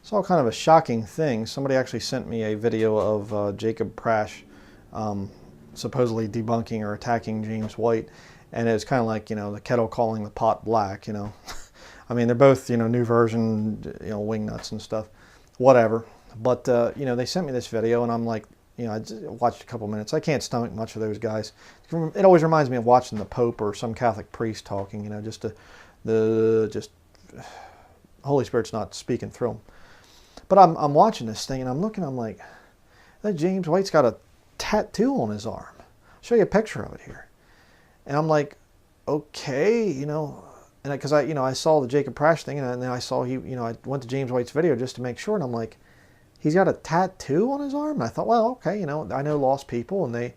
Saw kind of a shocking thing. Somebody actually sent me a video of Jacob Prasch supposedly debunking or attacking James White, and it's kind of like, the kettle calling the pot black. I mean, they're both, new version, wing nuts and stuff, whatever. But they sent me this video, and I'm like, I just watched a couple minutes. I can't stomach much of those guys. It always reminds me of watching the Pope or some Catholic priest talking. Just Holy Spirit's not speaking through them. But I'm watching this thing, and I'm looking, I'm like, that James White's got a tattoo on his arm. I'll show you a picture of it here. And I'm like, okay, and because I saw the Jacob Prasch thing, and then I saw I went to James White's video just to make sure, and I'm like, he's got a tattoo on his arm? And I thought, well, okay, I know lost people, and they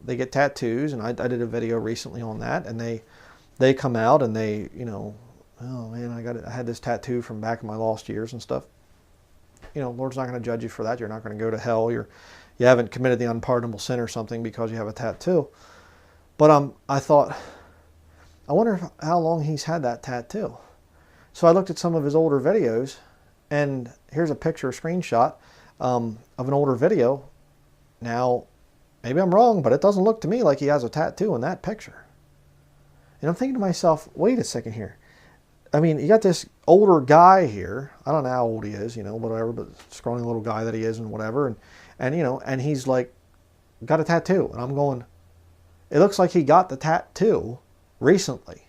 get tattoos, and I did a video recently on that, and they come out and they, oh man, I had this tattoo from back in my lost years and stuff. Lord's not going to judge you for that. You're not going to go to hell. You haven't committed the unpardonable sin or something because you have a tattoo. But I thought, I wonder how long he's had that tattoo. So I looked at some of his older videos, and here's a picture, a screenshot of an older video. Now, maybe I'm wrong, but it doesn't look to me like he has a tattoo in that picture. And I'm thinking to myself, wait a second here. I mean, you got this older guy here. I don't know how old he is, whatever, but scrawny little guy that he is and whatever. And he's like, got a tattoo. And I'm going, it looks like he got the tattoo recently.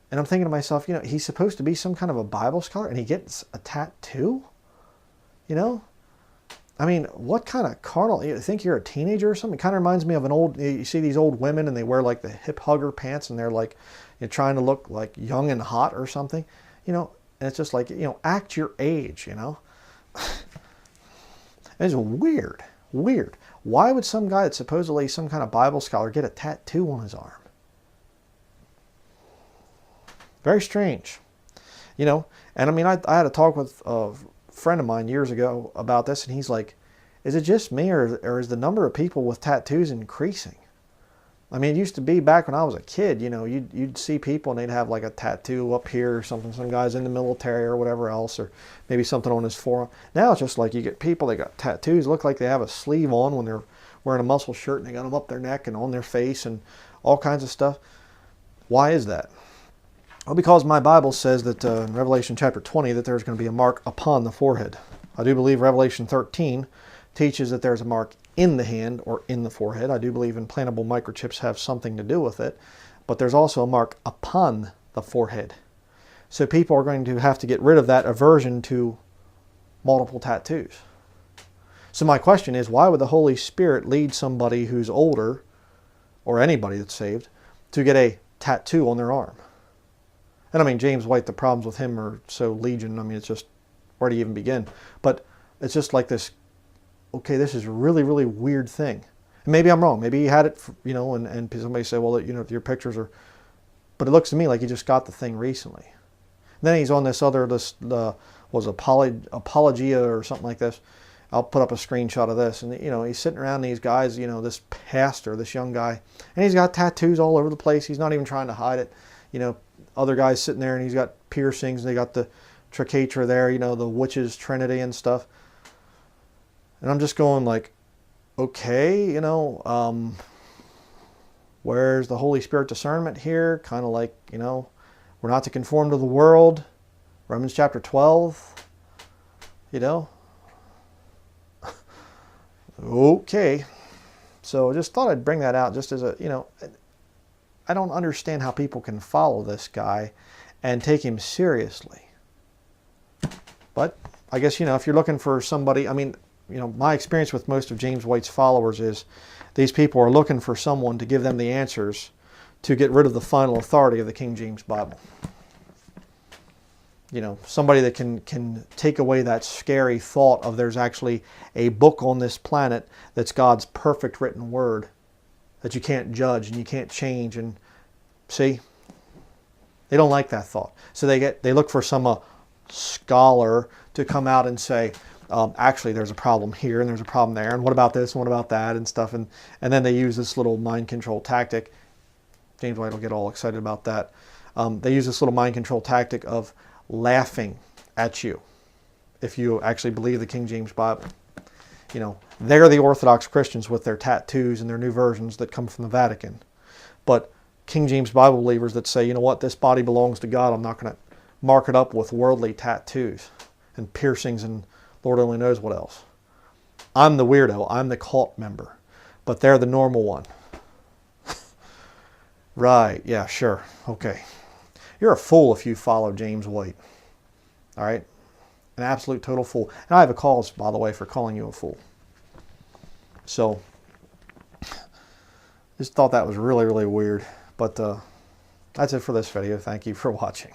And I'm thinking to myself, he's supposed to be some kind of a Bible scholar and he gets a tattoo? I mean, what kind of carnal, you think you're a teenager or something? It kind of reminds me of you see these old women and they wear like the hip hugger pants and they're like, trying to look like young and hot or something, and it's just like, act your age, It's weird. Why would some guy that's supposedly some kind of Bible scholar get a tattoo on his arm? Very strange, and I mean, I had a talk with a friend of mine years ago about this, and he's like, is it just me or is the number of people with tattoos increasing? I mean, it used to be back when I was a kid, you'd see people and they'd have like a tattoo up here or something. Some guy's in the military or whatever else, or maybe something on his forearm. Now it's just like you get people, they got tattoos, look like they have a sleeve on when they're wearing a muscle shirt, and they got them up their neck and on their face and all kinds of stuff. Why is that? Well, because my Bible says that in Revelation chapter 20 that there's going to be a mark upon the forehead. I do believe Revelation 13 teaches that there's a mark in the hand or in the forehead. I do believe implantable microchips have something to do with it, but there's also a mark upon the forehead. So people are going to have to get rid of that aversion to multiple tattoos. So my question is, why would the Holy Spirit lead somebody who's older, or anybody that's saved, to get a tattoo on their arm? And I mean, James White, the problems with him are so legion. I mean, it's just, where do you even begin? But it's just like this, okay, this is a really, really weird thing. And maybe I'm wrong. Maybe he had it, and somebody say, well, your pictures are, but it looks to me like he just got the thing recently. And then he's on this Apologia or something like this. I'll put up a screenshot of this. And, he's sitting around these guys, this pastor, this young guy, and he's got tattoos all over the place. He's not even trying to hide it. Other guys sitting there and he's got piercings and they got the triquetra there, the witch's trinity and stuff. And I'm just going like, okay, where's the Holy Spirit discernment here? Kind of like, we're not to conform to the world. Romans chapter 12, Okay. So I just thought I'd bring that out just as a, I don't understand how people can follow this guy and take him seriously. But I guess, if you're looking for somebody, I mean, my experience with most of James White's followers is these people are looking for someone to give them the answers to get rid of the final authority of the King James Bible. Somebody that can take away that scary thought of there's actually a book on this planet that's God's perfect written word that you can't judge and you can't change. And see, they don't like that thought. So they look for some scholar to come out and say, actually there's a problem here and there's a problem there, and what about this and what about that and stuff, and then they use this little mind control tactic. James White will get all excited about that. They use this little mind control tactic of, laughing at you if you actually believe the King James Bible. You know, they're the Orthodox Christians with their tattoos and their new versions that come from the Vatican. But King James Bible believers that say, you know what, this body belongs to God, I'm not going to mark it up with worldly tattoos and piercings and Lord only knows what else. I'm the weirdo, I'm the cult member, but they're the normal one. Right, yeah, sure, okay. You're a fool if you follow James White. All right? An absolute total fool. And I have a cause, by the way, for calling you a fool. So, just thought that was really, really weird. But that's it for this video. Thank you for watching.